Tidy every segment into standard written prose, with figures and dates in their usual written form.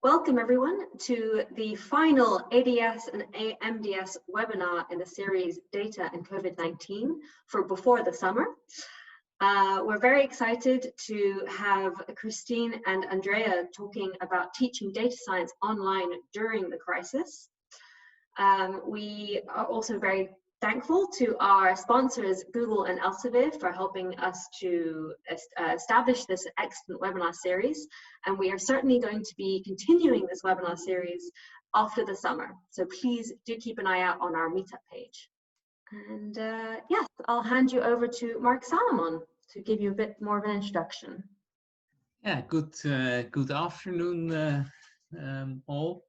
Welcome everyone to the final ADS and AMDS webinar in the series Data and COVID-19 for before the summer. We're very excited to have Christine and Andrea talking about teaching data science online during the crisis. We are also very thankful to our sponsors, Google and Elsevier, for helping us to establish this excellent webinar series. And we are certainly going to be continuing this webinar series after the summer. So please do keep an eye out on our meetup page. And yes, I'll hand you over to Marc Salomon to give you a bit more of an introduction. Yeah, good afternoon all.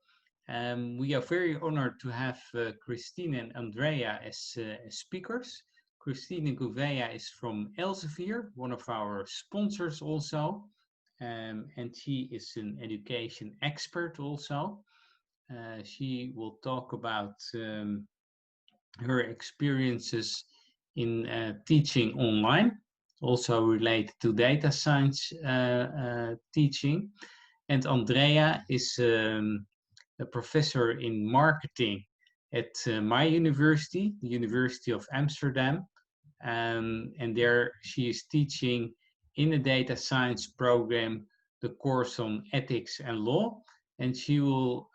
We are very honored to have Christine and Andrea as speakers. Christine Gouveia is from Elsevier, one of our sponsors also, and she is an education expert also. She will talk about her experiences in teaching online, also related to data science teaching. And Andrea is a professor in marketing at my university, the University of Amsterdam. And there she is teaching in a data science program the course on ethics and law. And she will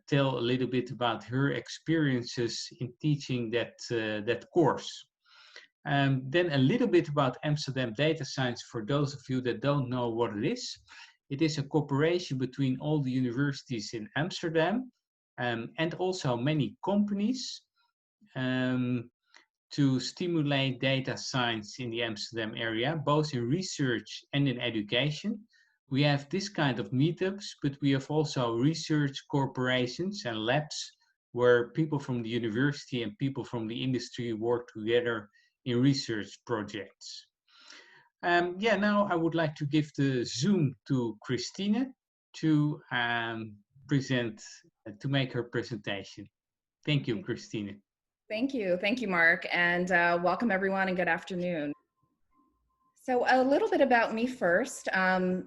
tell a little bit about her experiences in teaching that course. Then a little bit about Amsterdam Data Science for those of you that don't know what it is. It is a cooperation between all the universities in Amsterdam and also many companies to stimulate data science in the Amsterdam area, both in research and in education. We have this kind of meetups, but we have also research corporations and labs where people from the university and people from the industry work together in research projects. Now I would like to give the Zoom to Christine to make her presentation. Thank you, Christine. Thank you, Marc, and welcome everyone and good afternoon. So a little bit about me first.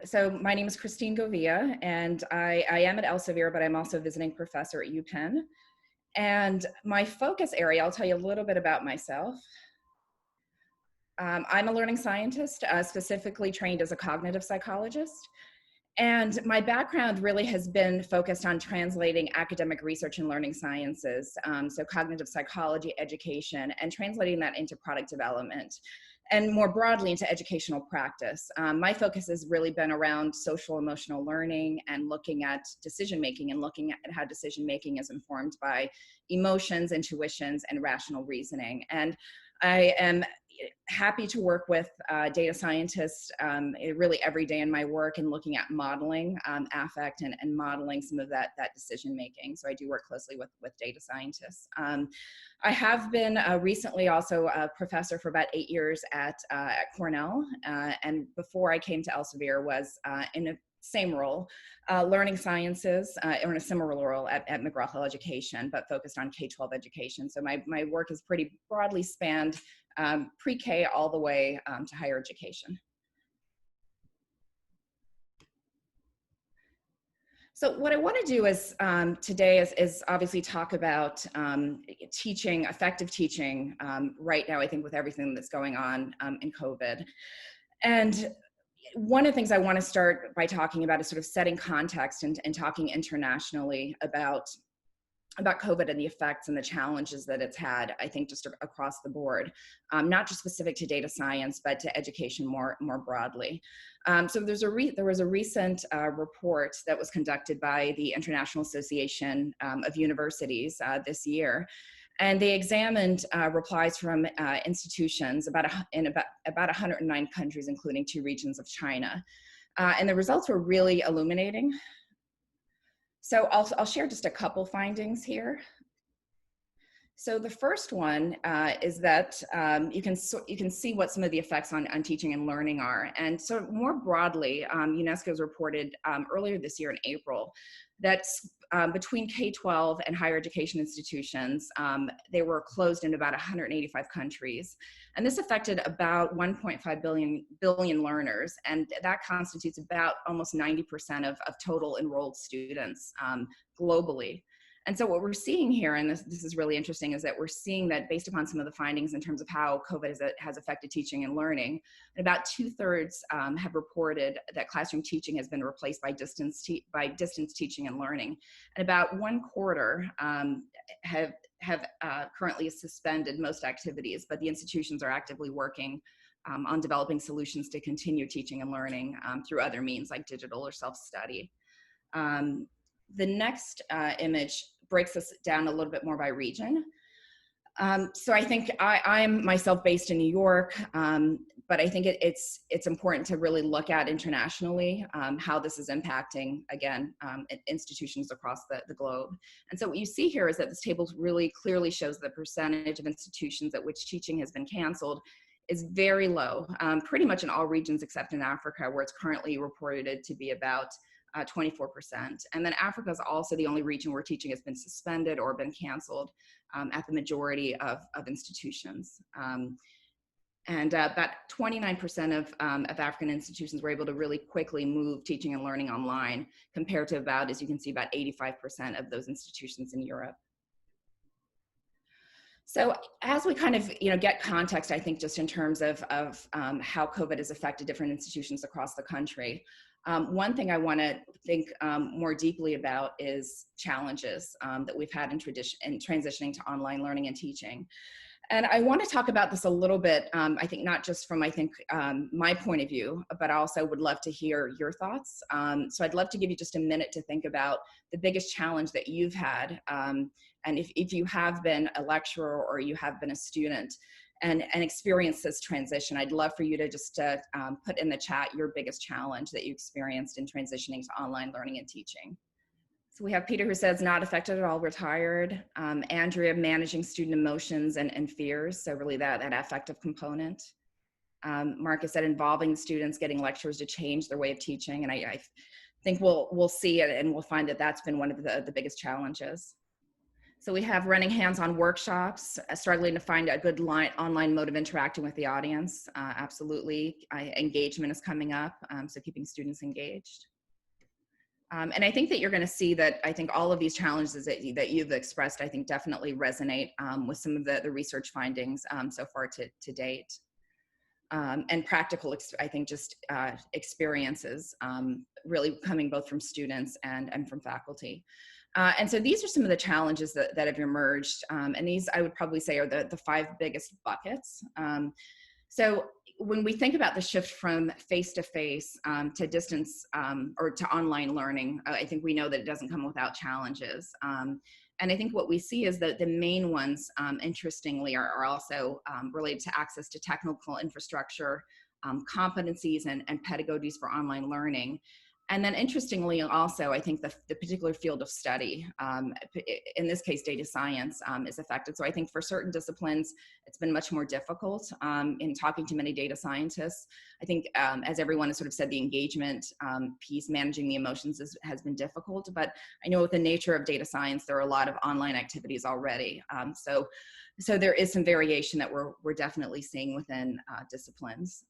So my name is Christine Gouveia, and I am at Elsevier, but I'm also a visiting professor at UPenn. And my focus area, I'll tell you a little bit about myself. I'm a learning scientist, specifically trained as a cognitive psychologist. And my background really has been focused on translating academic research in learning sciences, so cognitive psychology, education, and translating that into product development, and more broadly into educational practice. My focus has really been around social emotional learning and looking at decision-making and looking at how decision-making is informed by emotions, intuitions, and rational reasoning. And I am happy to work with data scientists really every day in my work and looking at modeling affect and modeling some of that decision making. So I do work closely with data scientists. I have been recently also a professor for about 8 years at Cornell, and before I came to Elsevier was in a same role, learning sciences, or in a similar role at McGraw-Hill Education, but focused on K-12 education. So my work is pretty broadly spanned pre-K all the way to higher education. So what I want to do is today is obviously talk about teaching, effective teaching right now, I think with everything that's going on in COVID. And one of the things I want to start by talking about is sort of setting context and talking internationally about COVID and the effects and the challenges that it's had, I think, just across the board, not just specific to data science, but to education more broadly. So there was a recent report that was conducted by the International Association of Universities this year. And they examined replies from institutions in about 109 countries, including 2 regions of China. And the results were really illuminating. So I'll share just a couple findings here. So the first one is that you can see what some of the effects on teaching and learning are. And so more broadly, UNESCO has reported earlier this year in April that between K-12 and higher education institutions, they were closed in about 185 countries. And this affected about 1.5 billion learners. And that constitutes about almost 90% of total enrolled students globally. And so what we're seeing here, and this is really interesting, is that we're seeing that based upon some of the findings in terms of how COVID has affected teaching and learning, about 2/3 have reported that classroom teaching has been replaced by distance teaching and learning. And about 1/4 have currently suspended most activities, but the institutions are actively working on developing solutions to continue teaching and learning through other means like digital or self-study. The next image breaks us down a little bit more by region. So I think I'm myself based in New York, but I think it's important to really look at internationally how this is impacting, again, institutions across the globe. And so what you see here is that this table really clearly shows the percentage of institutions at which teaching has been canceled is very low, pretty much in all regions except in Africa, where it's currently reported to be about 24%. And then Africa is also the only region where teaching has been suspended or been canceled at the majority of institutions. And about 29% of African institutions were able to really quickly move teaching and learning online, compared to about, as you can see, about 85% of those institutions in Europe. So as we kind of get context, I think just in terms of how COVID has affected different institutions across the country, one thing I want to think more deeply about is challenges that we've had in transitioning to online learning and teaching. And I want to talk about this a little bit, I think not just from, my point of view, but I also would love to hear your thoughts. So I'd love to give you just a minute to think about the biggest challenge that you've had. And if you have been a lecturer or you have been a student and experienced this transition, I'd love for you to just put in the chat your biggest challenge that you experienced in transitioning to online learning and teaching. So we have Peter who says not affected at all, retired. Andrea, managing student emotions and fears. So really that affective component. Marc has said involving students, getting lecturers to change their way of teaching. And I think we'll see it and we'll find that that's been one of the biggest challenges. So we have running hands-on workshops, struggling to find a good online mode of interacting with the audience. Absolutely, engagement is coming up, so keeping students engaged. And I think that you're going to see that I think all of these challenges that you've expressed, I think definitely resonate with some of the research findings so far to date. And practical, I think, just experiences really coming both from students and from faculty. And so these are some of the challenges that have emerged. And these I would probably say are the 5 biggest buckets. So when we think about the shift from face-to-face to distance or to online learning, I think we know that it doesn't come without challenges. And I think what we see is that the main ones, interestingly, are also related to access to technical infrastructure, competencies and pedagogies for online learning. And then interestingly also, I think the particular field of study, in this case, data science, is affected. So I think for certain disciplines, it's been much more difficult in talking to many data scientists. I think as everyone has sort of said, the engagement piece, managing the emotions has been difficult, but I know with the nature of data science, there are a lot of online activities already. So there is some variation that we're definitely seeing within disciplines.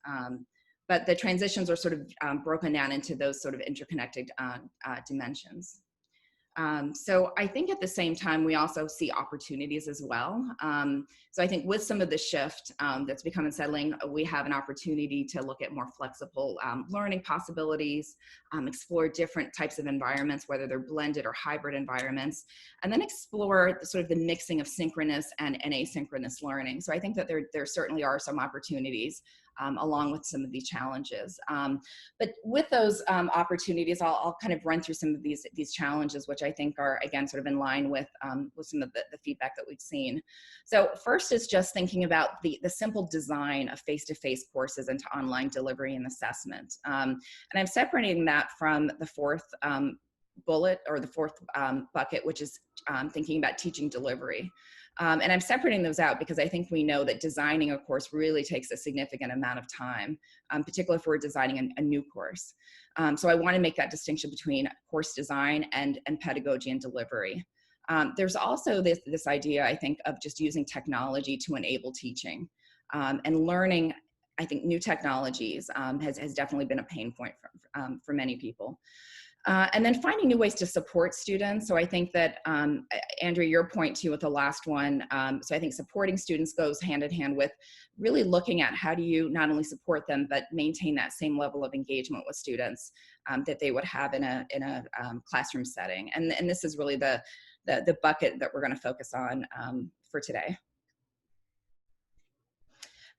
But the transitions are sort of broken down into those sort of interconnected dimensions. So I think at the same time, we also see opportunities as well. So I think with some of the shift that's become unsettling, we have an opportunity to look at more flexible learning possibilities, explore different types of environments, whether they're blended or hybrid environments, and then explore sort of the mixing of synchronous and asynchronous learning. So I think that there certainly are some opportunities along with some of these challenges. But with those opportunities, I'll kind of run through some of these challenges, which I think are, again, sort of in line with some of the feedback that we've seen. So first is just thinking about the simple design of face-to-face courses into online delivery and assessment. And I'm separating that from the 4th bullet or the 4th bucket, which is thinking about teaching delivery. And I'm separating those out because I think we know that designing a course really takes a significant amount of time, particularly if we're designing a new course. So I want to make that distinction between course design and pedagogy and delivery. There's also this idea, I think, of just using technology to enable teaching, and learning. I think new technologies has definitely been a pain point for many people. And then finding new ways to support students. So I think that, Andrea, your point too with the last one, so I think supporting students goes hand in hand with really looking at how do you not only support them, but maintain that same level of engagement with students that they would have in a classroom setting. And this is really the bucket that we're going to focus on for today.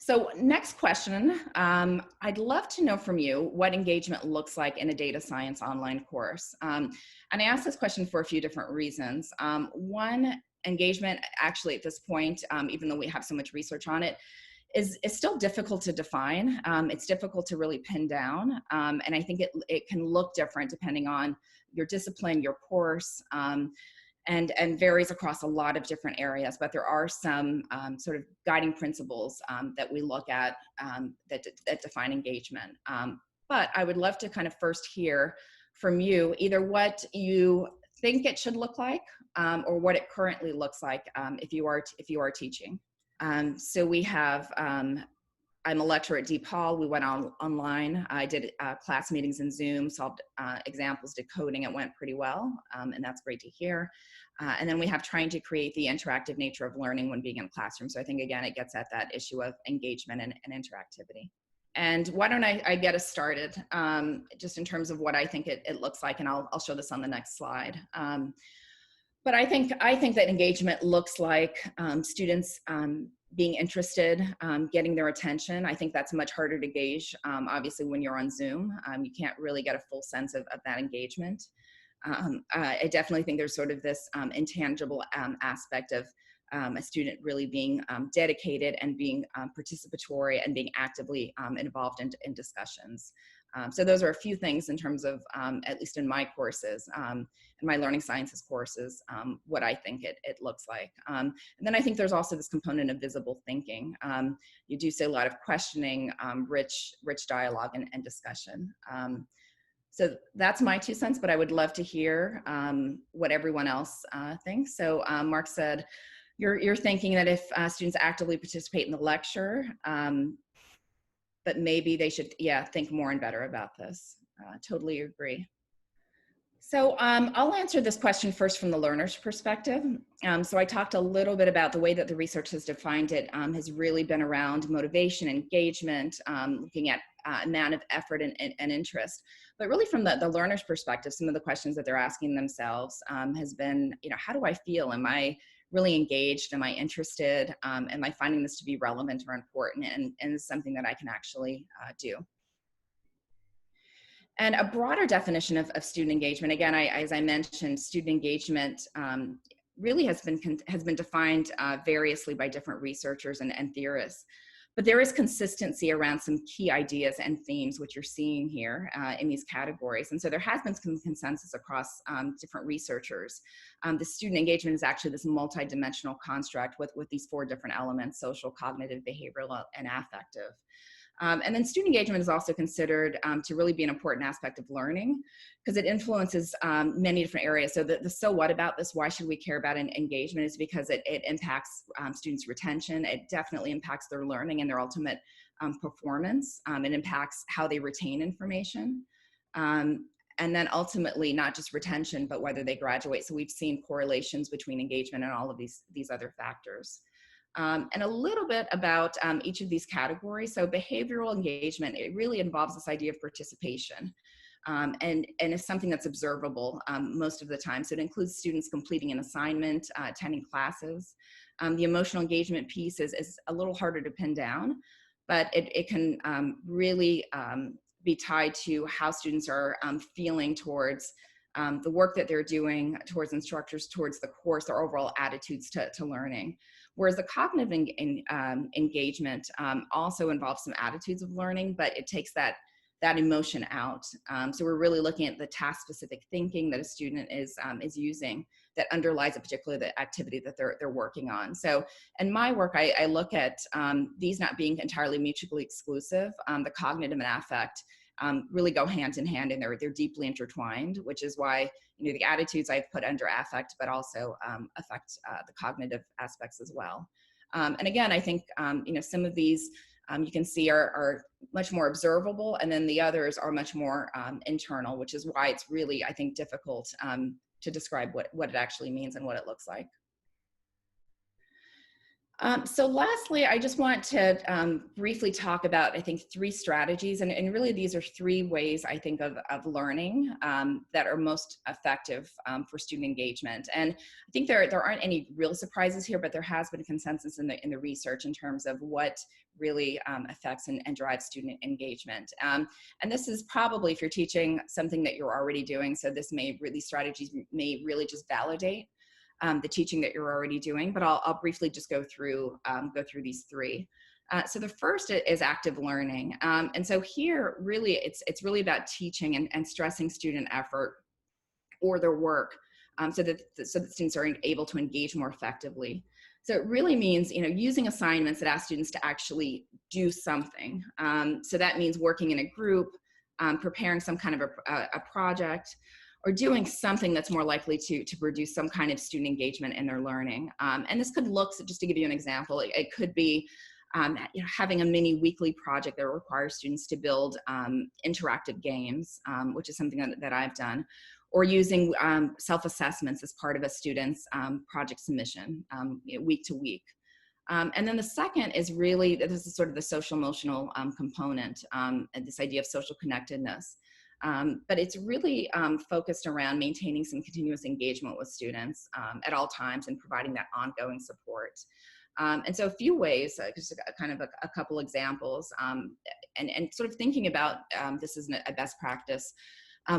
So next question, I'd love to know from you what engagement looks like in a data science online course. And I asked this question for a few different reasons. One, engagement actually at this point, even though we have so much research on it, is still difficult to define. It's difficult to really pin down. And I think it can look different depending on your discipline, your course, and varies across a lot of different areas, but there are some sort of guiding principles that we look at that define engagement. But I would love to kind of first hear from you either what you think it should look like or what it currently looks like if you are teaching. So we have, I'm a lecturer at DePaul. We went online. I did class meetings in Zoom, solved examples, did coding. It went pretty well, and that's great to hear. And then we have trying to create the interactive nature of learning when being in a classroom. So I think, again, it gets at that issue of engagement and interactivity. And why don't I get us started just in terms of what I think it looks like, and I'll show this on the next slide. But I think that engagement looks like students being interested, getting their attention. I think that's much harder to gauge, obviously, when you're on Zoom. You can't really get a full sense of that engagement. I definitely think there's sort of this intangible aspect of a student really being dedicated and being participatory and being actively involved in discussions. So those are a few things in terms of, at least in my courses, in my learning sciences courses, what I think it looks like. And then I think there's also this component of visible thinking. You do see a lot of questioning, rich dialogue and discussion. So that's my 2 cents, but I would love to hear what everyone else thinks. So Marc said, you're thinking that if students actively participate in the lecture, but maybe they should, think more and better about this. Totally agree. So I'll answer this question first from the learner's perspective. So I talked a little bit about the way that the research has defined it has really been around motivation, engagement, looking at amount of effort and interest. But really from the learner's perspective, some of the questions that they're asking themselves has been, how do I feel? Am I really engaged? Am I interested? Am I finding this to be relevant or important? And it's something that I can actually do. And a broader definition of student engagement, again, as I mentioned, student engagement really has been defined variously by different researchers and theorists. But there is consistency around some key ideas and themes, which you're seeing here in these categories. And so there has been some consensus across different researchers. The student engagement is actually this multidimensional construct with these 4 different elements: social, cognitive, behavioral, and affective. And then student engagement is also considered to really be an important aspect of learning because it influences many different areas. So the so what about this, why should we care about engagement, is because it impacts students' retention. It definitely impacts their learning and their ultimate performance. It impacts how they retain information. And then ultimately, not just retention, but whether they graduate. So we've seen correlations between engagement and all of these other factors. And a little bit about each of these categories. So behavioral engagement, it really involves this idea of participation. And it's something that's observable most of the time. So it includes students completing an assignment, attending classes. The emotional engagement piece is a little harder to pin down, but it can really be tied to how students are feeling towards the work that they're doing, towards instructors, towards the course, their overall attitudes to learning. Whereas the cognitive engagement also involves some attitudes of learning, but it takes that emotion out. So we're really looking at the task-specific thinking that a student is using that underlies a particular activity that they're working on. So in my work, I look at these not being entirely mutually exclusive. The cognitive and affect really go hand in hand, and they're deeply intertwined, which is why, you know, the attitudes I've put under affect, but also affect the cognitive aspects as well. And again, I think, you know, some of these you can see are much more observable, and then the others are much more internal, which is why it's really, I think, difficult to describe what it actually means and what it looks like. So lastly, I just want to briefly talk about, I think, 3 strategies, and really these are 3 ways, I think, of learning that are most effective for student engagement. And I think there aren't any real surprises here, but there has been consensus in the research in terms of what really affects and drives student engagement. And this is probably, if you're teaching something that you're already doing, so these strategies may really just validate the teaching that you're already doing, but I'll briefly just go through these 3. So the first is active learning. And so here, really, it's really about teaching and stressing student effort or their work so that students are able to engage more effectively. So it really means, you know, using assignments that ask students to actually do something. So that means working in a group, preparing some kind of a project, or doing something that's more likely to produce some kind of student engagement in their learning. And this could look, so just to give you an example, it could be you know, having a mini weekly project that requires students to build interactive games, which is something that I've done, or using self-assessments as part of a student's project submission, you know, week to week. And then the second is really, this is sort of the social emotional component, and this idea of social connectedness. But it's really focused around maintaining some continuous engagement with students at all times and providing that ongoing support. And so a few ways, just kind of a couple examples, and sort of thinking about this as a best practice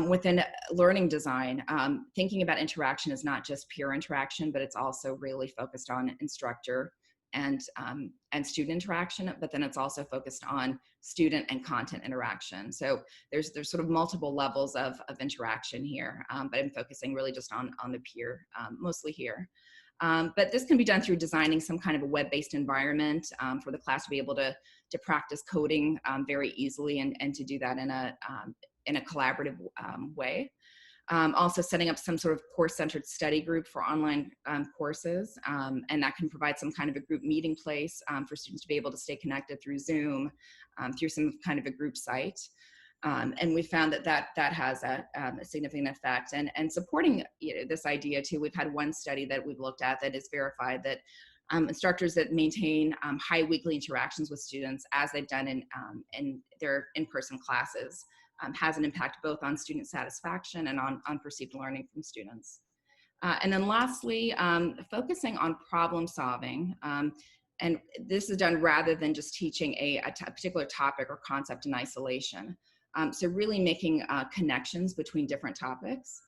within learning design, thinking about interaction is not just pure interaction, but it's also really focused on instructor and student interaction, but then it's also focused on student and content interaction. So there's sort of multiple levels of interaction here, but I'm focusing really just on the peer, mostly here. But this can be done through designing some kind of a web-based environment for the class to be able to practice coding very easily and to do that in a collaborative way. Also setting up some sort of course-centered study group for online courses, and that can provide some kind of a group meeting place for students to be able to stay connected through Zoom, through some kind of a group site. And we found that has a significant effect. And supporting, you know, this idea too, we've had one study that we've looked at that is verified that instructors that maintain high weekly interactions with students, as they've done in their in-person classes, has an impact both on student satisfaction and on perceived learning from students. And then lastly, focusing on problem solving. And this is done rather than just teaching a particular topic or concept in isolation. So really making connections between different topics.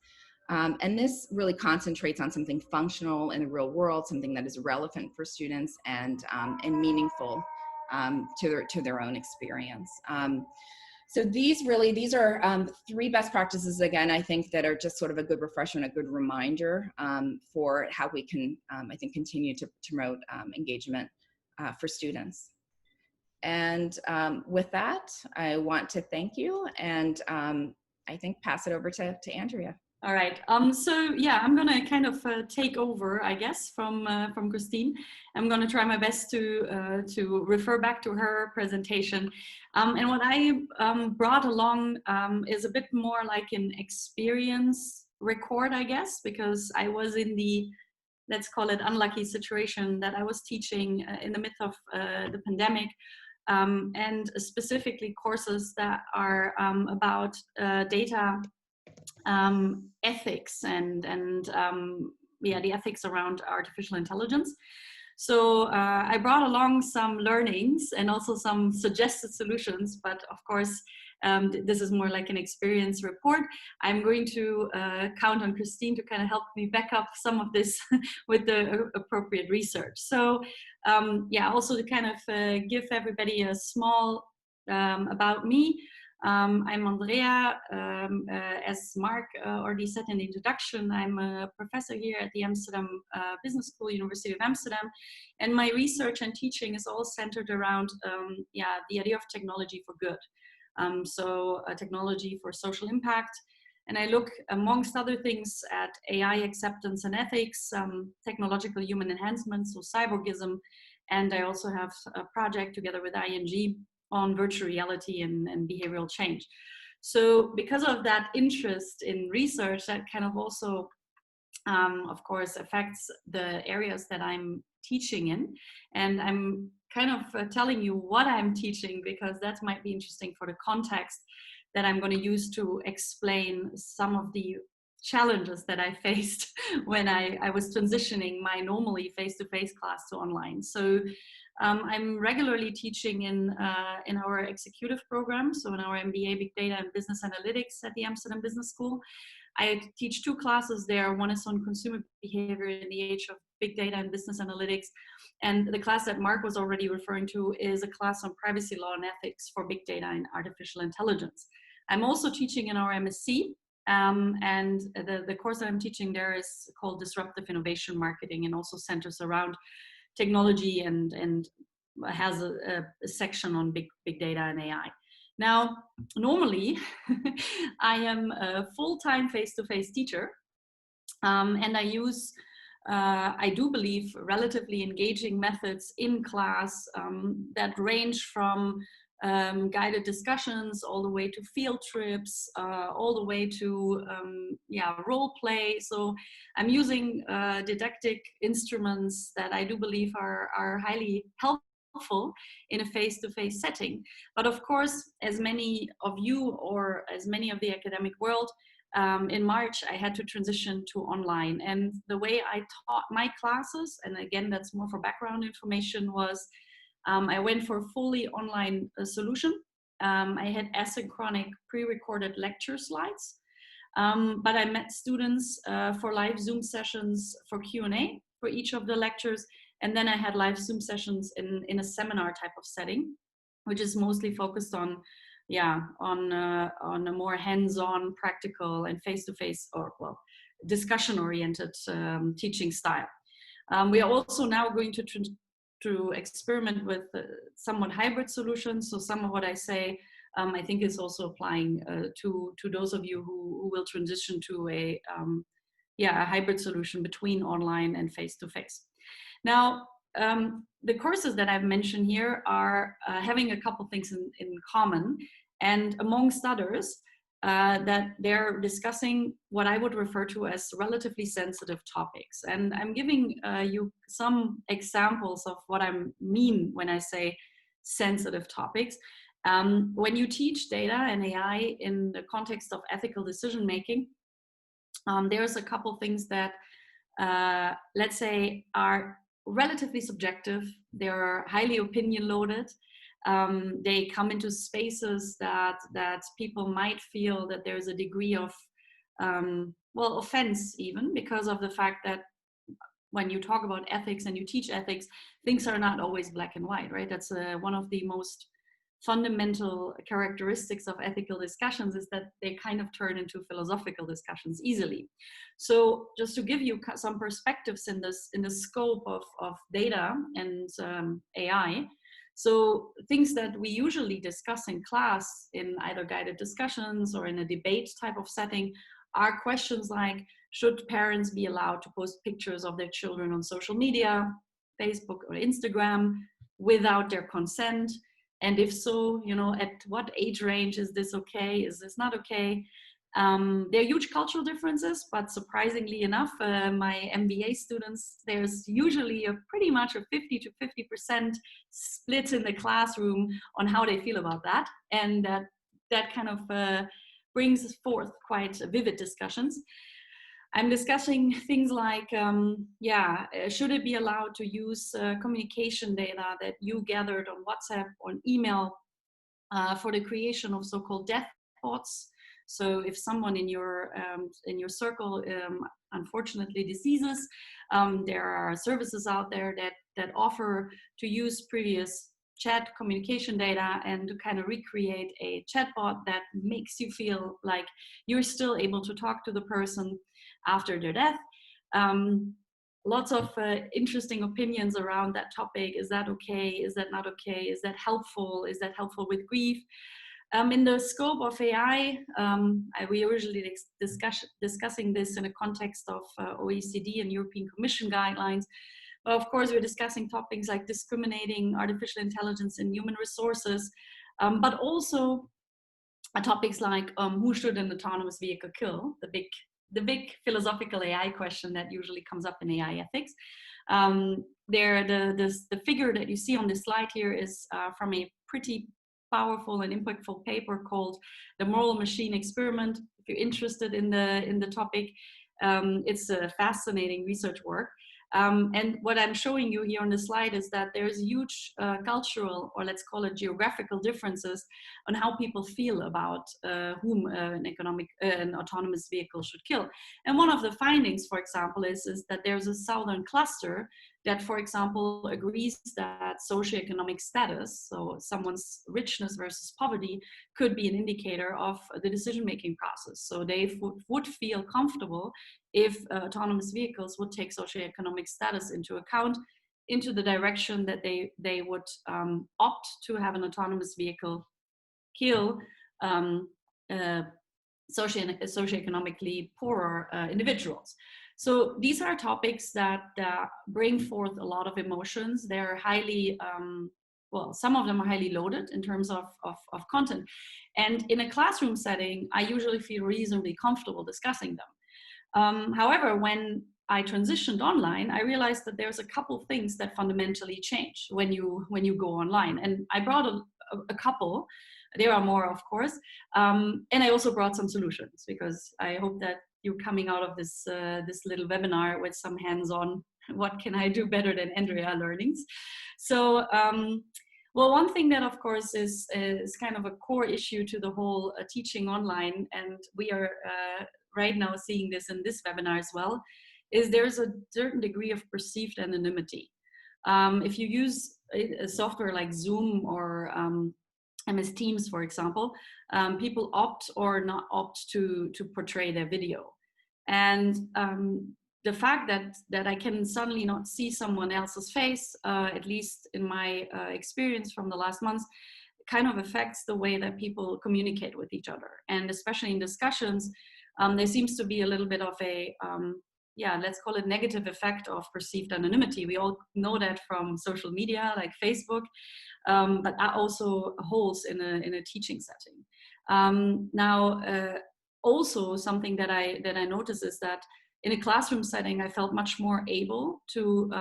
And this really concentrates on something functional in the real world, something that is relevant for students and meaningful to their own experience. So these are 3 best practices, again, I think, that are just sort of a good refresher and a good reminder for how we can, I think, continue to promote engagement for students. And with that, I want to thank you, and I think pass it over to Andrea. All right. So yeah, I'm gonna kind of take over, I guess, from Christine. I'm gonna try my best to refer back to her presentation. And what I brought along is a bit more like an experience record, I guess, because I was in the, let's call it, unlucky situation that I was teaching in the midst of the pandemic, and specifically courses that are about data ethics and yeah, the ethics around artificial intelligence. So I brought along some learnings and also some suggested solutions, but of course this is more like an experience report. I'm going to count on Christine to kind of help me back up some of this with the appropriate research. So yeah, also to kind of give everybody a small about me. I'm Andrea. As Marc already said in the introduction, I'm a professor here at the Amsterdam Business School, University of Amsterdam. And my research and teaching is all centered around the idea of technology for good. Technology for social impact. And I look, amongst other things, at AI acceptance and ethics, technological human enhancement, so cyborgism. And I also have a project together with ING on virtual reality and behavioral change. So because of that interest in research, that kind of also, of course, affects the areas that I'm teaching in. And I'm kind of telling you what I'm teaching, because that might be interesting for the context that I'm going to use to explain some of the challenges that I faced when I was transitioning my normally face-to-face class to online. So I'm regularly teaching in our executive program, so in our MBA Big Data and Business Analytics at the Amsterdam Business School. I teach 2 classes there. One is on consumer behavior in the age of big data and business analytics. And the class that Marc was already referring to is a class on privacy law and ethics for big data and artificial intelligence. I'm also teaching in our MSc, and the course that I'm teaching there is called Disruptive Innovation Marketing, and also centers around technology and has a section on big data and AI. Now, normally, I am a full-time face-to-face teacher, and I use, I do believe, relatively engaging methods in class that range from guided discussions all the way to field trips, all the way to role play. So I'm using didactic instruments that I do believe are highly helpful in a face-to-face setting. But of course, as many of you, or as many of the academic world, in March, I had to transition to online. And the way I taught my classes, and again, that's more for background information, was I went for a fully online solution. I had asynchronic pre-recorded lecture slides, but I met students for live Zoom sessions for Q&A for each of the lectures. And then I had live Zoom sessions in a seminar type of setting, which is mostly focused on a more hands-on, practical, and face-to-face, or well, discussion-oriented teaching style. We are also now going to experiment with somewhat hybrid solutions. So some of what I say, I think is also applying to those of you who will transition to a hybrid solution between online and face-to-face. Now, the courses that I've mentioned here are having a couple things in common, and amongst others, that they're discussing what I would refer to as relatively sensitive topics. And I'm giving you some examples of what I mean when I say sensitive topics. When you teach data and AI in the context of ethical decision making, there's a couple things that, let's say, are relatively subjective. They're highly opinion loaded. They come into spaces that people might feel that there's a degree of, offense, even because of the fact that when you talk about ethics and you teach ethics, things are not always black and white, right? That's one of the most fundamental characteristics of ethical discussions, is that they kind of turn into philosophical discussions easily. So just to give you some perspectives in the scope of data and AI, so things that we usually discuss in class in either guided discussions or in a debate type of setting are questions like, should parents be allowed to post pictures of their children on social media, Facebook or Instagram, without their consent? And if so, at what age range is this okay? Is this not okay? There are huge cultural differences, but surprisingly enough, my MBA students, there's usually pretty much a 50 to 50% split in the classroom on how they feel about that. And that kind of brings forth quite vivid discussions. I'm discussing things like, should it be allowed to use communication data that you gathered on WhatsApp or on email for the creation of so-called death bots? So if someone in your circle unfortunately deceases, there are services out there that offer to use previous chat communication data and to kind of recreate a chatbot that makes you feel like you're still able to talk to the person after their death. Lots of interesting opinions around that topic. Is that okay? Is that not okay? Is that helpful? Is that helpful with grief? In the scope of AI, we originally discussing this in a context of OECD and European Commission guidelines. But of course, we're discussing topics like discriminating artificial intelligence in human resources, but also topics like who should an autonomous vehicle kill? The big philosophical AI question that usually comes up in AI ethics. The figure that you see on this slide here is from a pretty powerful and impactful paper called The Moral Machine Experiment. If you're interested in the topic, it's a fascinating research work. And what I'm showing you here on the slide is that there's huge cultural, or let's call it geographical differences on how people feel about whom an autonomous vehicle should kill. And one of the findings, for example, is that there's a southern cluster that, for example, agrees that socioeconomic status, so someone's richness versus poverty, could be an indicator of the decision-making process. So they would feel comfortable if autonomous vehicles would take socioeconomic status into account, into the direction that they would opt to have an autonomous vehicle kill socioeconomically poorer individuals. So these are topics that bring forth a lot of emotions. They're highly, well, some of them are highly loaded in terms of content. And in a classroom setting, I usually feel reasonably comfortable discussing them. However, when I transitioned online, I realized that there's a couple things that fundamentally change when you go online. And I brought a couple. There are more, of course. And I also brought some solutions, because I hope that you're coming out of this little webinar with some hands-on, what can I do better than Andrea learnings. So, well, one thing that, of course, is kind of a core issue to the whole teaching online, and we are right now seeing this in this webinar as well, is there's a certain degree of perceived anonymity. If you use a software like Zoom or MS Teams, for example, people opt or not opt to portray their video. And the fact that I can suddenly not see someone else's face, at least in my experience from the last months, kind of affects the way that people communicate with each other. And especially in discussions, there seems to be a little bit of a, yeah, let's call it negative effect of perceived anonymity. We all know that from social media like Facebook, but that also holds in a teaching setting. Now, also something that I noticed is that in a classroom setting, I felt much more able to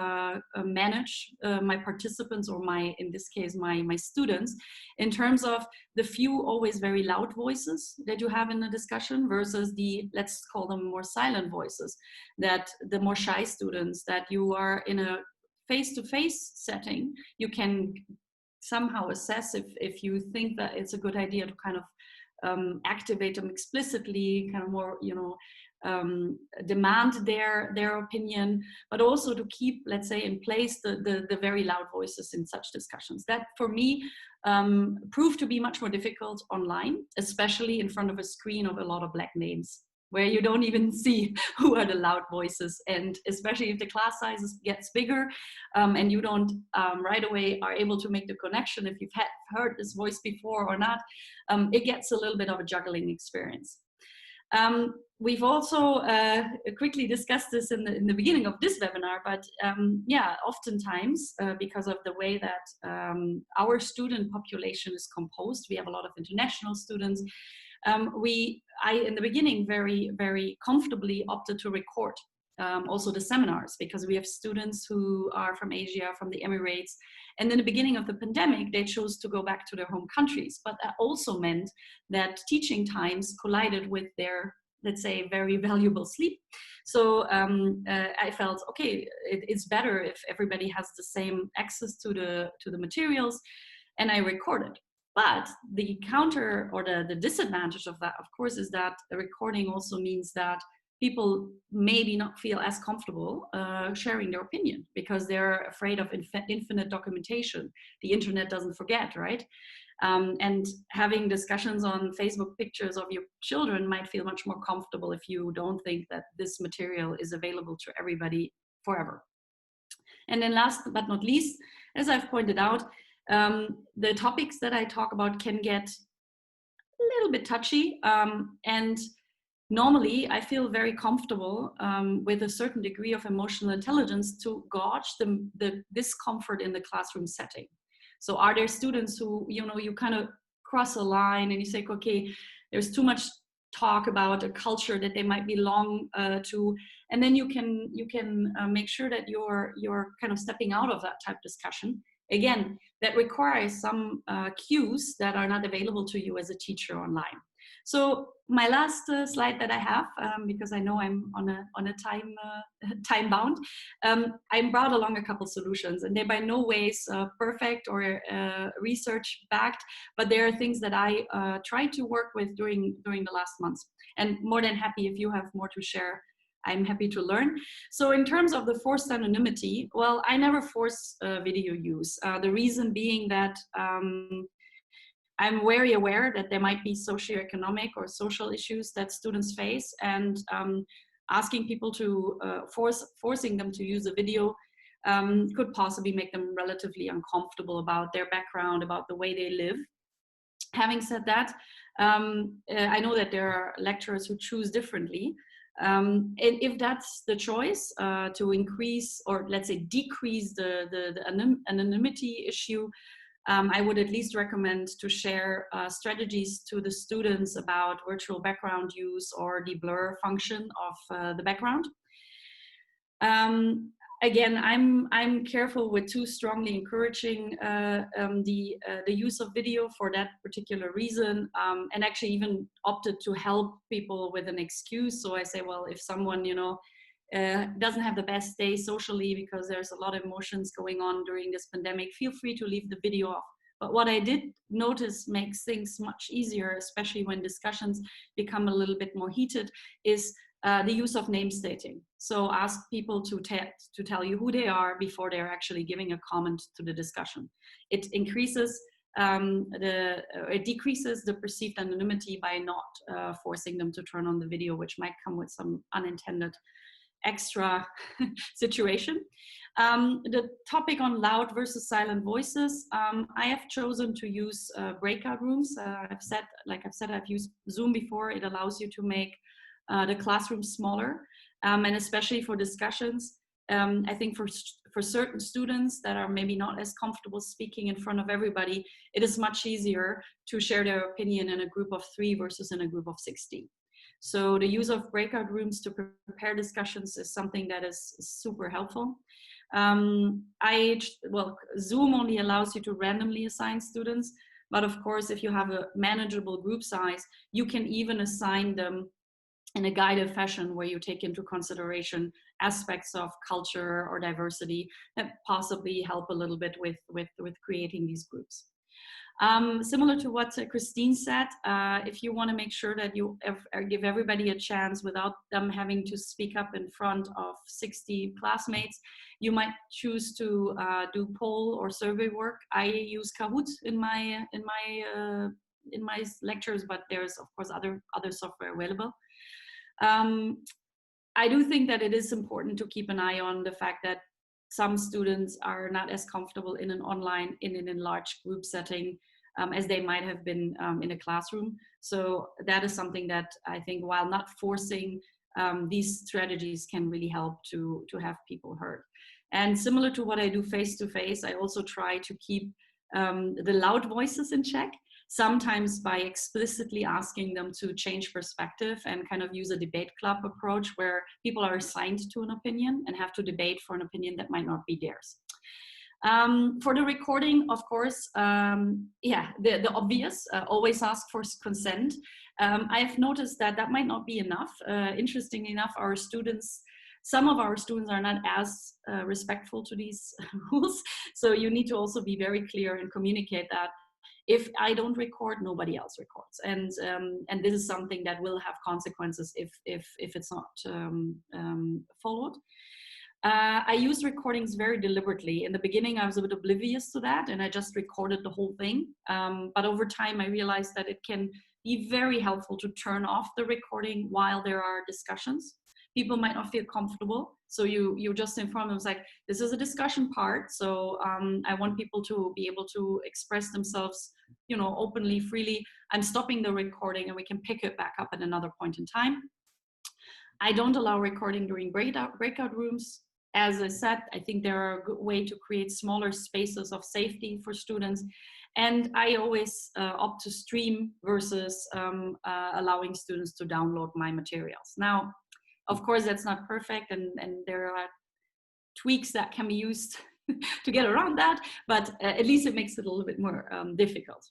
manage my participants, or in this case, my students, in terms of the few always very loud voices that you have in the discussion versus the, let's call them more silent voices, that the more shy students, that you are in a face-to-face setting, you can somehow assess if you think that it's a good idea to kind of activate them explicitly, kind of more, you know, demand their opinion, but also to keep, let's say, in place the very loud voices in such discussions. That, for me, proved to be much more difficult online, especially in front of a screen of a lot of black names, where you don't even see who are the loud voices. And especially if the class size gets bigger and you don't right away are able to make the connection if you've heard this voice before or not, it gets a little bit of a juggling experience. We've also quickly discussed this in the beginning of this webinar, but yeah, oftentimes because of the way that our student population is composed, we have a lot of international students. I, in the beginning, very, very comfortably opted to record also the seminars, because we have students who are from Asia, from the Emirates, and in the beginning of the pandemic, they chose to go back to their home countries. But that also meant that teaching times collided with their, let's say, very valuable sleep. So I felt, okay, it's better if everybody has the same access to the materials, and I recorded. But the counter, or the disadvantage of that, of course, is that the recording also means that people maybe not feel as comfortable sharing their opinion because they're afraid of infinite documentation. The internet doesn't forget, right? And having discussions on Facebook pictures of your children might feel much more comfortable if you don't think that this material is available to everybody forever. And then last but not least, as I've pointed out, the topics that I talk about can get a little bit touchy, and normally I feel very comfortable with a certain degree of emotional intelligence to gauge the discomfort in the classroom setting. So are there students who, you know, you kind of cross a line and you say, okay, there's too much talk about a culture that they might belong to, and then you can make sure that you're kind of stepping out of that type of discussion. Again, that requires some cues that are not available to you as a teacher online. So my last slide that I have, because I know I'm on a time bound, I brought along a couple solutions, and they're by no ways perfect or research backed, but there are things that I tried to work with during the last months, and more than happy if you have more to share. I'm happy to learn. So in terms of the forced anonymity, well, I never force video use. The reason being that I'm very aware that there might be socioeconomic or social issues that students face, and asking people to forcing them to use a video could possibly make them relatively uncomfortable about their background, about the way they live. Having said that, I know that there are lecturers who choose differently. And if that's the choice, to increase or let's say decrease the anonymity issue, I would at least recommend to share strategies to the students about virtual background use or the blur function of the background. Again, I'm careful with too strongly encouraging the use of video for that particular reason, and actually even opted to help people with an excuse. So I say, well, if someone, you know, doesn't have the best day socially because there's a lot of emotions going on during this pandemic, feel free to leave the video off. But what I did notice makes things much easier, especially when discussions become a little bit more heated, is the use of name stating. So ask people to tell you who they are before they're actually giving a comment to the discussion. It increases it decreases the perceived anonymity by not forcing them to turn on the video, which might come with some unintended extra situation. The topic on loud versus silent voices, I have chosen to use breakout rooms. I've used Zoom before. It allows you to make the classroom smaller, and especially for discussions. I think for certain students that are maybe not as comfortable speaking in front of everybody, it is much easier to share their opinion in a group of 3 versus in a group of 60. So the use of breakout rooms to prepare discussions is something that is super helpful. Zoom only allows you to randomly assign students, but of course, if you have a manageable group size, you can even assign them in a guided fashion where you take into consideration aspects of culture or diversity that possibly help a little bit with creating these groups. Similar to what Christine said, if you want to make sure that you give everybody a chance without them having to speak up in front of 60 classmates, you might choose to do poll or survey work. I use Kahoot in my lectures, but there's of course other software available. I do think that it is important to keep an eye on the fact that some students are not as comfortable in an online, in a large group setting as they might have been in a classroom. So that is something that I think, while not forcing, these strategies can really help to have people heard. And similar to what I do face-to-face, I also try to keep the loud voices in check, sometimes by explicitly asking them to change perspective and kind of use a debate club approach where people are assigned to an opinion and have to debate for an opinion that might not be theirs. For the recording, of course, the obvious, always ask for consent. I've noticed that might not be enough. Interestingly enough, some of our students are not as respectful to these rules. So you need to also be very clear and communicate that. If I don't record, nobody else records, and this is something that will have consequences if it's not followed. I use recordings very deliberately. In the beginning, I was a bit oblivious to that, and I just recorded the whole thing. But over time, I realized that it can be very helpful to turn off the recording while there are discussions. People might not feel comfortable, so you just inform them, like, this is a discussion part, so I want people to be able to express themselves, you know, openly, freely. I'm stopping the recording, and we can pick it back up at another point in time. I don't allow recording during breakout rooms. As I said, I think there are a good way to create smaller spaces of safety for students. And I always opt to stream versus allowing students to download my materials. Now, of course, that's not perfect, and there are tweaks that can be used to get around that, but at least it makes it a little bit more difficult.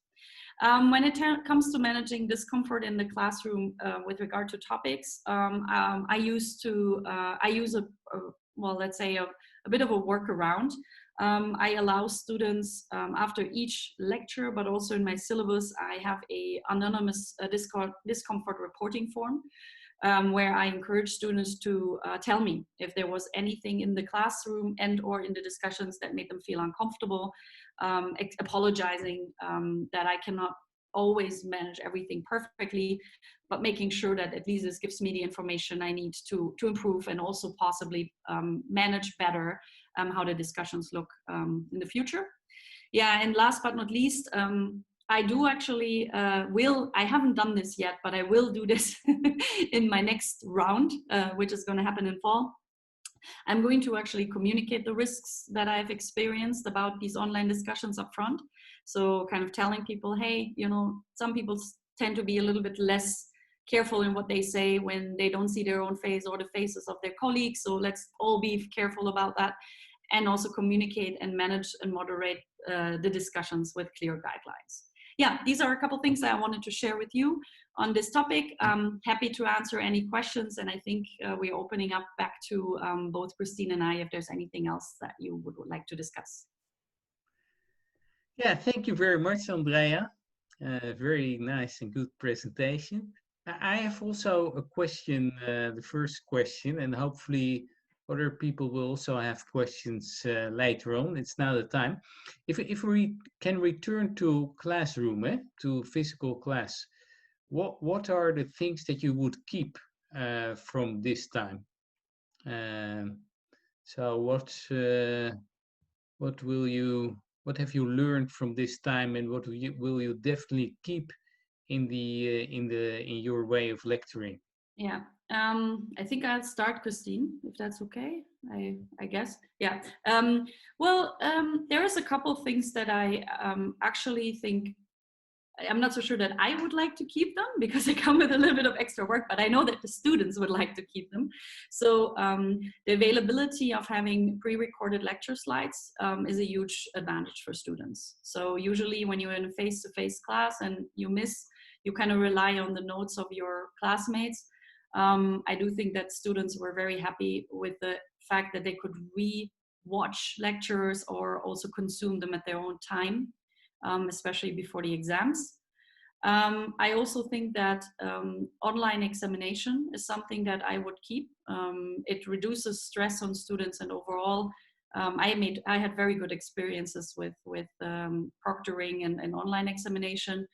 When it comes to managing discomfort in the classroom with regard to topics, I use well, let's say a bit of a workaround. I allow students after each lecture, but also in my syllabus, I have a anonymous discomfort reporting form where I encourage students to tell me if there was anything in the classroom and or in the discussions that made them feel uncomfortable, apologizing that I cannot always manage everything perfectly, but making sure that at least this gives me the information I need to improve and also possibly manage better how the discussions look in the future. Yeah, and last but not least, I do actually I haven't done this yet, but I will do this in my next round, which is going to happen in fall. I'm going to actually communicate the risks that I've experienced about these online discussions up front. So kind of telling people, hey, you know, some people tend to be a little bit less careful in what they say when they don't see their own face or the faces of their colleagues. So let's all be careful about that, and also communicate and manage and moderate the discussions with clear guidelines. Yeah, these are a couple things that I wanted to share with you on this topic. I'm happy to answer any questions, and I think we're opening up back to both Christine and I if there's anything else that you would like to discuss. Yeah, thank you very much, Andrea. Very nice and good presentation. I have also a question, the first question, and hopefully other people will also have questions later on. It's now the time. If we can return to classroom, to physical class, what are the things that you would keep from this time? So what have you learned from this time, and what will you definitely keep in your way of lecturing? Yeah, I think I'll start, Christine, if that's okay. I guess. Yeah. Well, there is a couple of things that I actually think. I'm not so sure that I would like to keep them because they come with a little bit of extra work, but I know that the students would like to keep them. So the availability of having pre-recorded lecture slides is a huge advantage for students. So usually when you're in a face-to-face class and you kind of rely on the notes of your classmates. I do think that students were very happy with the fact that they could re-watch lectures or also consume them at their own time. Especially before the exams. I also think that online examination is something that I would keep. It reduces stress on students, and overall, I had very good experiences with proctoring and online examination,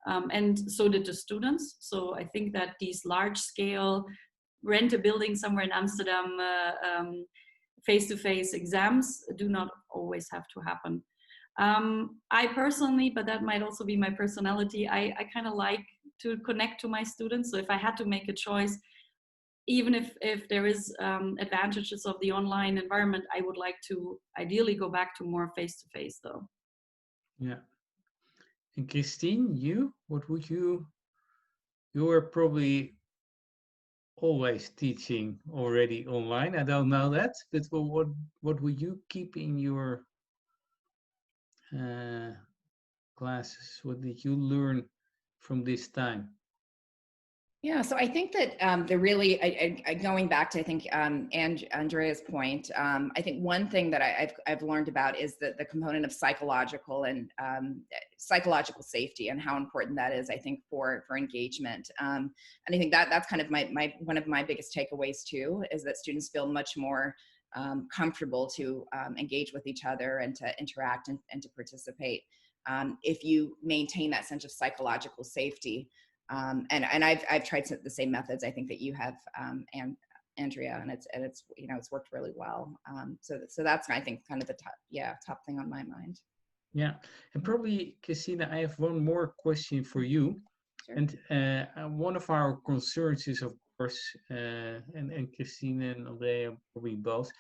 and so did the students. So I think that these large-scale, rent a building somewhere in Amsterdam, face-to-face exams do not always have to happen. I personally, but that might also be my personality, I kind of like to connect to my students. So if I had to make a choice, even if there is advantages of the online environment, I would like to ideally go back to more face-to-face though. Yeah. And Christine, what would you are probably always teaching already online. I don't know that, but what would you keep in your classes? What did you learn from this time? Yeah, so I think that going back to, I think, Andrea's point, I think one thing that I've learned about is the component of psychological and psychological safety and how important that is, I think, for engagement. And I think that's kind of one of my biggest takeaways too, is that students feel much more comfortable to engage with each other and to interact and to participate if you maintain that sense of psychological safety. And I've tried the same methods I think that you have, and Andrea, and it's you know, it's worked really well. So that's, I think, kind of the top thing on my mind. Yeah, and probably, Christina, I have one more question for you. Sure. And one of our concerns is, of course, and Christina and Andrea, probably both,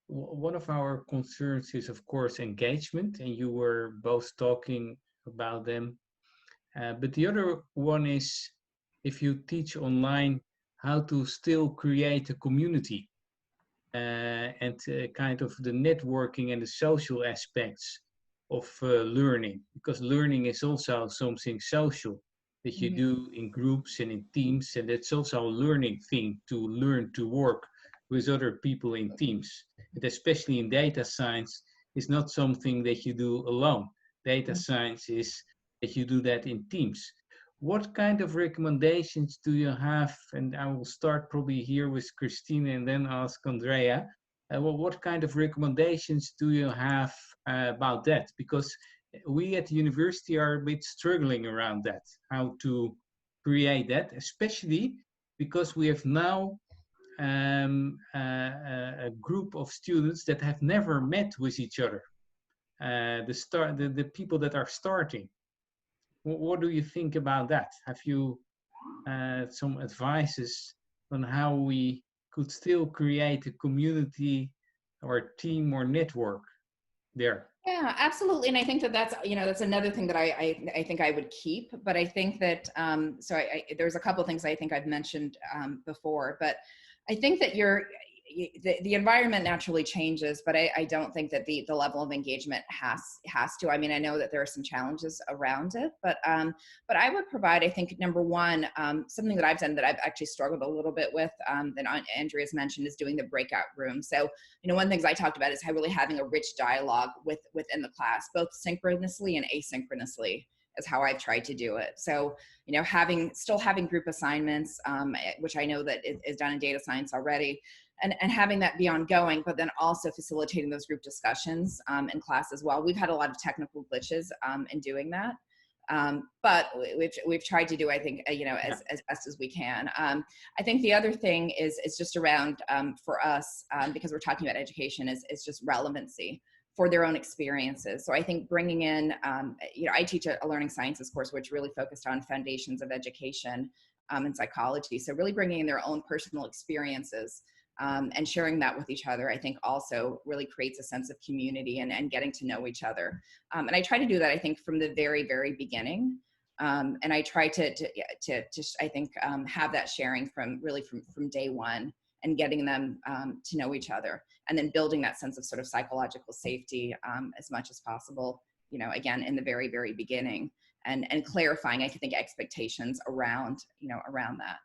one of our concerns is, of course, engagement, and you were both talking about them. But the other one is, if you teach online, how to still create a community and kind of the networking and the social aspects of learning, because learning is also something social that you do in groups and in teams, and it's also a learning thing to learn to work with other people in teams. And especially in data science, it's not something that you do alone. Data science is that you do that in teams. What kind of recommendations do you have? And I will start probably here with Christina and then ask Andrea. What kind of recommendations do you have about that? Because we at the university are a bit struggling around that, how to create that, especially because we have now a group of students that have never met with each other. The people that are starting. What do you think about that? Have you some advices on how we could still create a community or team or network there? Yeah, absolutely. And I think that that's, you know, that's another thing that I think I would keep. But I think that, so there's a couple of things I think I've mentioned before, but I think that the environment naturally changes, but I don't think that the level of engagement has to. I mean, I know that there are some challenges around it, but I would provide, I think, number one, something that I've done that I've actually struggled a little bit with, that Andrea's mentioned, is doing the breakout room. So, you know, one of the things I talked about is how really having a rich dialogue within the class, both synchronously and asynchronously, is how I've tried to do it. So, you know, still having group assignments, which I know that is done in data science already, and having that be ongoing, but then also facilitating those group discussions in class as well. We've had a lot of technical glitches in doing that, but we've tried to do, I think, you know, as best as we can. I think the other thing is just around for us, because we're talking about education, is just relevancy for their own experiences. So I think bringing in, you know, I teach a learning sciences course, which really focused on foundations of education and psychology. So really bringing in their own personal experiences and sharing that with each other, I think also really creates a sense of community and getting to know each other. And I try to do that, I think, from the very, very beginning. And I try to I think, have that sharing from day one, and getting them to know each other, and then building that sense of sort of psychological safety as much as possible, you know, again, in the very, very beginning, and clarifying, I think, expectations around that.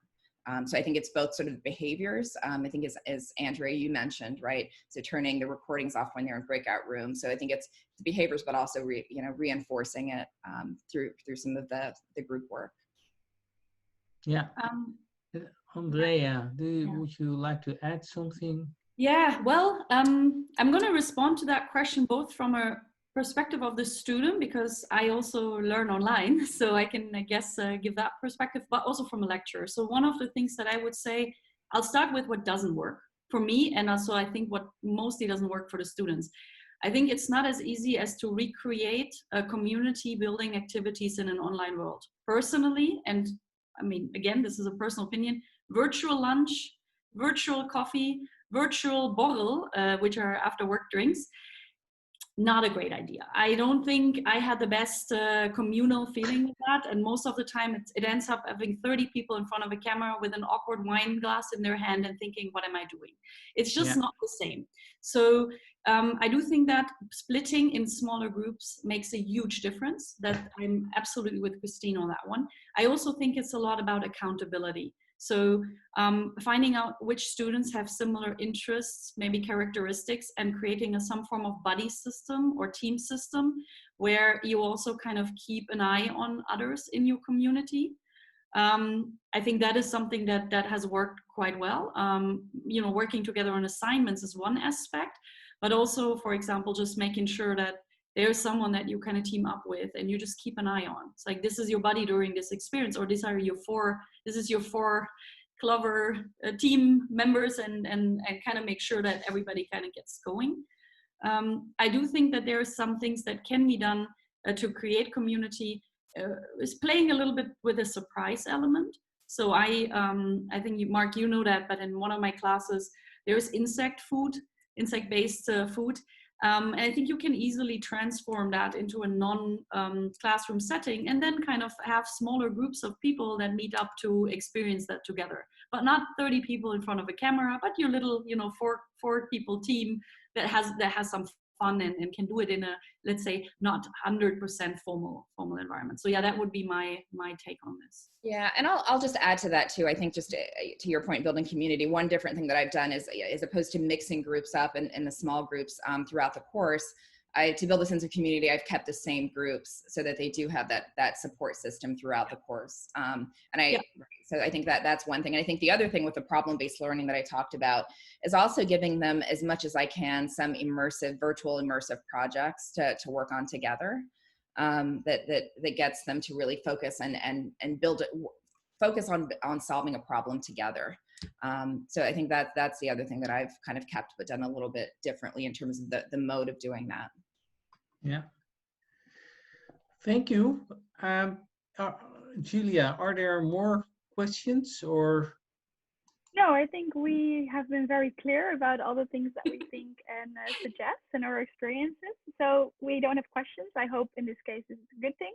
So I think it's both sort of behaviors. I think as Andrea, you mentioned, right? So turning the recordings off when they're in breakout rooms. So I think it's the behaviors, but also reinforcing it through some of the group work. Yeah. Andrea, would you like to add something? Yeah, well, I'm going to respond to that question both from a perspective of the student, because I also learn online, so I can, I guess, give that perspective, but also from a lecturer. So one of the things that I would say, I'll start with what doesn't work for me, and also I think what mostly doesn't work for the students. I think it's not as easy as to recreate community building activities in an online world. Personally, and I mean, again, this is a personal opinion, virtual lunch, virtual coffee, virtual borrel, which are after work drinks, not a great idea. I don't think I had the best communal feeling with that. And most of the time it ends up having 30 people in front of a camera with an awkward wine glass in their hand and thinking, what am I doing? It's just not the same. So I do think that splitting in smaller groups makes a huge difference. That I'm absolutely with Christine on that one. I also think it's a lot about accountability. So finding out which students have similar interests, maybe characteristics, and creating some form of buddy system or team system where you also kind of keep an eye on others in your community. I think that is something that has worked quite well. You know, working together on assignments is one aspect, but also, for example, just making sure that there's someone that you kind of team up with and you just keep an eye on. It's like, this is your buddy during this experience, or this is your four clever team members, and kind of make sure that everybody kind of gets going. I do think that there are some things that can be done to create community, is playing a little bit with a surprise element. So I think Marc, you know that, but in one of my classes, there's insect-based food. And I think you can easily transform that into a non-classroom setting, and then kind of have smaller groups of people that meet up to experience that together. But not 30 people in front of a camera, but your little, you know, four people team that has some fun and can do it in a, let's say, not 100% formal environment. So yeah, that would be my take on this. Yeah, and I'll just add to that too. I think just to your point, building community, one different thing that I've done is, as opposed to mixing groups up in the small groups throughout the course, to build a sense of community, I've kept the same groups so that they do have that support system throughout the course. So I think that's one thing. And I think the other thing with the problem-based learning that I talked about is also giving them, as much as I can, some virtual immersive projects to work on together. That gets them to really focus and focus on solving a problem together. So I think that's the other thing that I've kind of kept but done a little bit differently in terms of the mode of doing that. Yeah. Thank you. Julia, are there more questions or? No, I think we have been very clear about all the things that we think and suggest and our experiences. So we don't have questions. I hope in this case this is a good thing.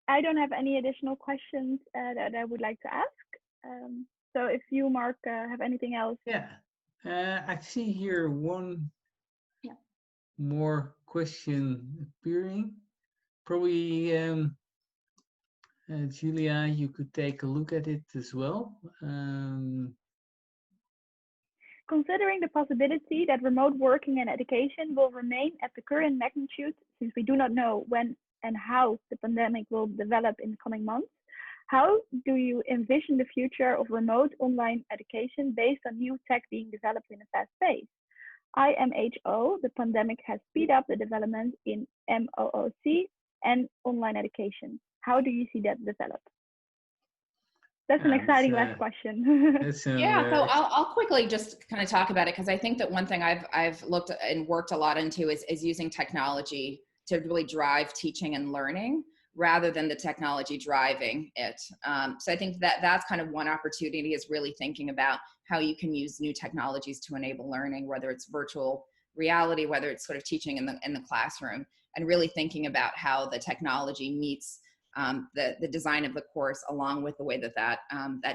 I don't have any additional questions that I would like to ask. So if you, Marc, have anything else. Yeah, I see here one more question appearing. Probably Julia, you could take a look at it as well. Considering the possibility that remote working and education will remain at the current magnitude, since we do not know when and how the pandemic will develop in the coming months, how do you envision the future of remote online education based on new tech being developed in a fast pace? IMHO, the pandemic has speed up the development in MOOC and online education. How do you see that develop? That's an exciting last question. Yeah, so I'll quickly just kind of talk about it, because I think that one thing I've looked and worked a lot into is using technology to really drive teaching and learning rather than the technology driving it. So I think that's kind of one opportunity, is really thinking about how you can use new technologies to enable learning, whether it's virtual reality, whether it's sort of teaching in the classroom, and really thinking about how the technology meets the design of the course along with the way that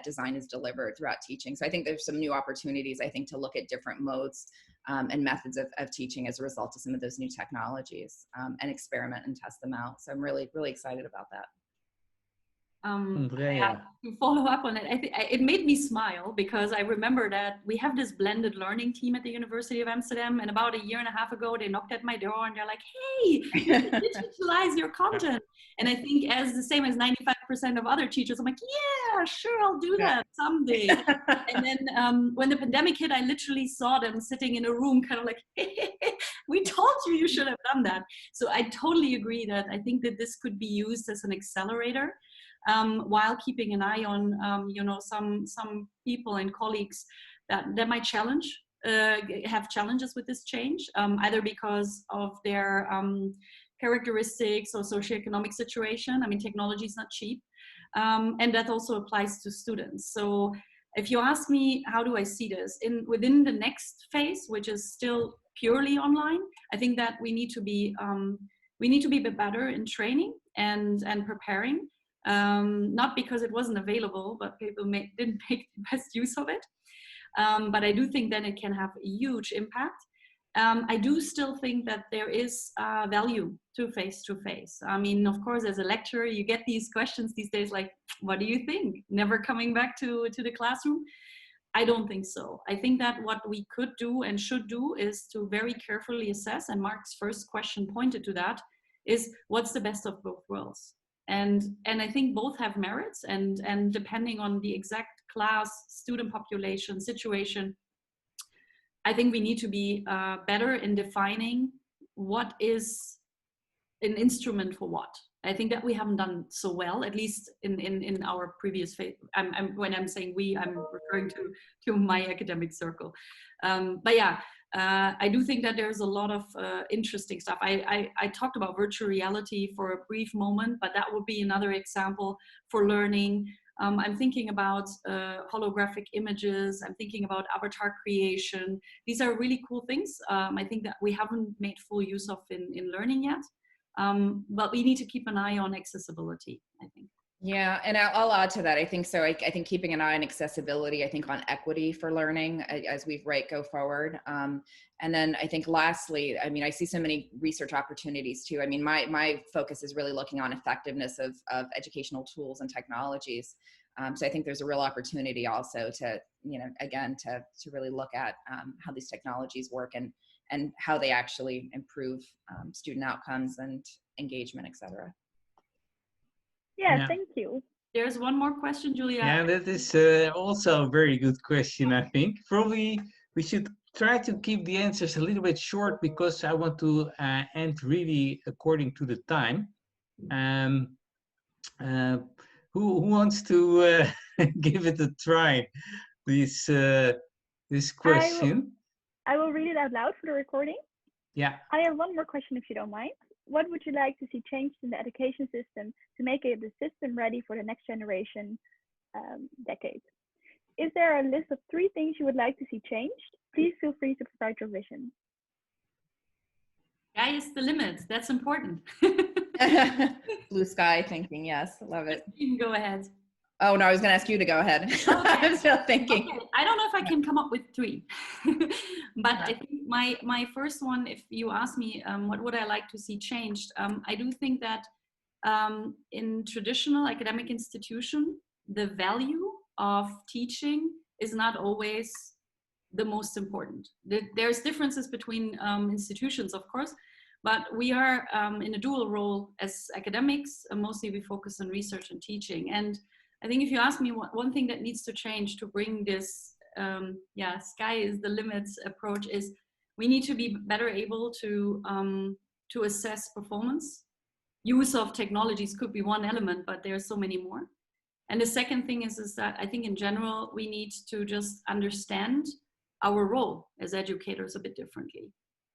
design is delivered throughout teaching. So I think there's some new opportunities, I think, to look at different modes and methods of teaching as a result of some of those new technologies, and experiment and test them out. So I'm really, really excited about that. Andrea. To follow up on it, I think it made me smile, because I remember that we have this blended learning team at the University of Amsterdam, and about a year and a half ago, they knocked at my door and they're like, "Hey, you can digitalize your content." And I think, as the same as 95% of other teachers, I'm like, "Yeah, sure, I'll do that someday." And then when the pandemic hit, I literally saw them sitting in a room, kind of like, "Hey, we told you should have done that." So I totally agree that I think that this could be used as an accelerator. While keeping an eye on, some people and colleagues that might have challenges with this change, either because of their characteristics or socioeconomic situation. I mean, technology is not cheap, and that also applies to students. So if you ask me, how do I see this within the next phase, which is still purely online, I think that we need to be a bit better in training and preparing. Not because it wasn't available, but people didn't make the best use of it. But I do think that it can have a huge impact. I do still think that there is value to face-to-face. I mean, of course, as a lecturer, you get these questions these days like, what do you think? Never coming back to the classroom? I don't think so. I think that what we could do and should do is to very carefully assess, and Marc's first question pointed to that, is what's the best of both worlds? And I think both have merits, and depending on the exact class, student population, situation, I think we need to be better in defining what is an instrument for what. I think that we haven't done so well, at least in our previous phase. When I'm saying we, I'm referring to my academic circle. But yeah, I do think that there's a lot of interesting stuff. I talked about virtual reality for a brief moment, but that would be another example for learning. I'm thinking about holographic images. I'm thinking about avatar creation. These are really cool things. I think that we haven't made full use of in learning yet. But we need to keep an eye on accessibility, I think. Yeah, and I'll add to that. I think so. I think keeping an eye on accessibility, I think on equity for learning as we go forward. And then I think lastly, I mean, I see so many research opportunities too. I mean, my focus is really looking on effectiveness of educational tools and technologies. So I think there's a real opportunity also to, you know, again, to really look at how these technologies work and how they actually improve student outcomes and engagement, et cetera. Yeah, thank you. There's one more question, Julia. Yeah, that is also a very good question, I think. Probably we should try to keep the answers a little bit short because I want to end really according to the time. Who wants to give it a try, this question? I will read it out loud for the recording. Yeah. I have one more question if you don't mind. What would you like to see changed in the education system to make it the system ready for the next generation decade? Is there a list of 3 things you would like to see changed? Please feel free to provide your vision. Sky is the limit. That's important. Blue sky thinking, yes, love it. You can go ahead. Oh no, I was going to ask you to go ahead. Okay. I'm still thinking. Okay. I don't know if I can come up with 3, but I think my first one, if you ask me, what would I like to see changed? I do think that in traditional academic institution, the value of teaching is not always the most important. There's differences between institutions, of course, but we are in a dual role as academics. Mostly we focus on research and teaching. And I think if you ask me one thing that needs to change to bring this, sky is the limits approach is we need to be better able to assess performance. Use of technologies could be one element, but there are so many more. And the second thing is that I think in general, we need to just understand our role as educators a bit differently.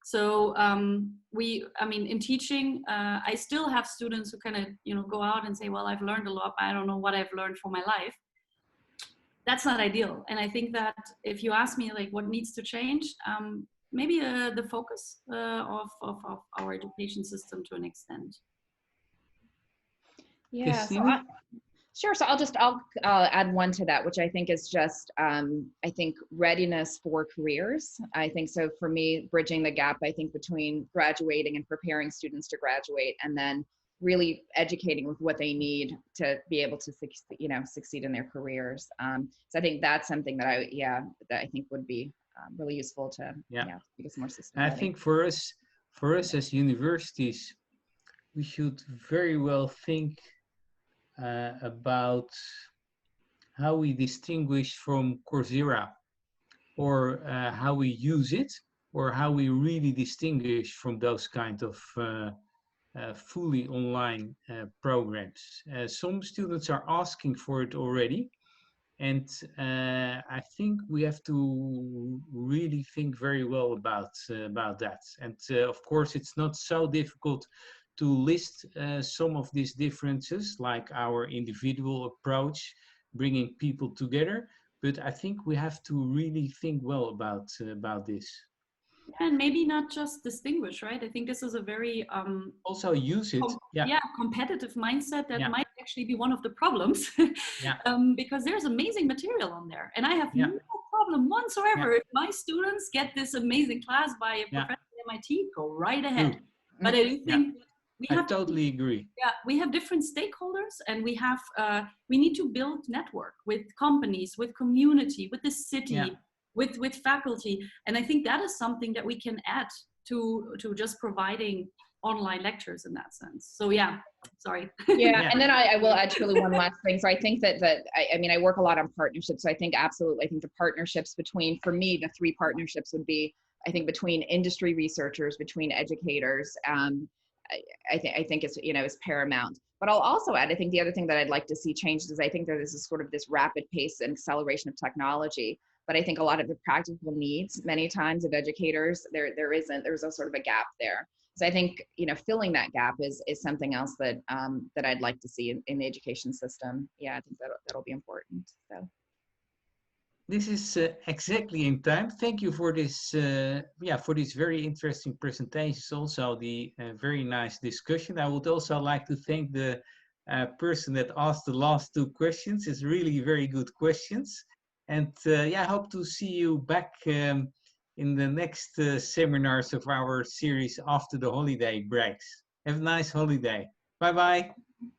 So in teaching, I still have students who kind of, go out and say, well, I've learned a lot, but I don't know what I've learned for my life. That's not ideal. And I think that if you ask me like what needs to change, maybe the focus of our education system to an extent. Yeah, sure. So I'll add one to that, which I think is just, I think readiness for careers. I think so for me, bridging the gap, I think between graduating and preparing students to graduate and then really educating with what they need to be able to, succeed in their careers. So I think that's something that I think would be really useful to, make us more systematic. I think for us as universities, we should very well think about how we distinguish from Coursera, or how we use it, or how we really distinguish from those kind of fully online programs. Some students are asking for it already, and I think we have to really think very well about that. And of course, it's not so difficult to list some of these differences, like our individual approach, bringing people together. But I think we have to really think well about this. And maybe not just distinguish, right? I think this is a very also use it. Competitive mindset that might actually be one of the problems. Because there's amazing material on there, and I have no problem whatsoever. If my students get this amazing class by a professor at MIT, go right ahead. But I do think I totally agree. Yeah, we have different stakeholders, and we have we need to build network with companies, with community, with the city, with faculty, and I think that is something that we can add to just providing online lectures in that sense. So yeah, sorry. Yeah, and then I will add truly one last thing. So I think that I mean, I work a lot on partnerships. So I think absolutely, I think the partnerships between, for me, the 3 partnerships would be, I think, between industry researchers, between educators. I think it's, you know, is paramount. But I'll also add, I think the other thing that I'd like to see changed is I think there is this sort of this rapid pace and acceleration of technology. But I think a lot of the practical needs, many times, of educators, there's a sort of a gap there. So I think, you know, filling that gap is something else that that I'd like to see in the education system. Yeah, I think that'll be important. So. This is exactly in time. Thank you for this, for these very interesting presentations. Also, the very nice discussion. I would also like to thank the person that asked the last 2 questions. It's really very good questions. And I hope to see you back in the next seminars of our series after the holiday breaks. Have a nice holiday. Bye-bye.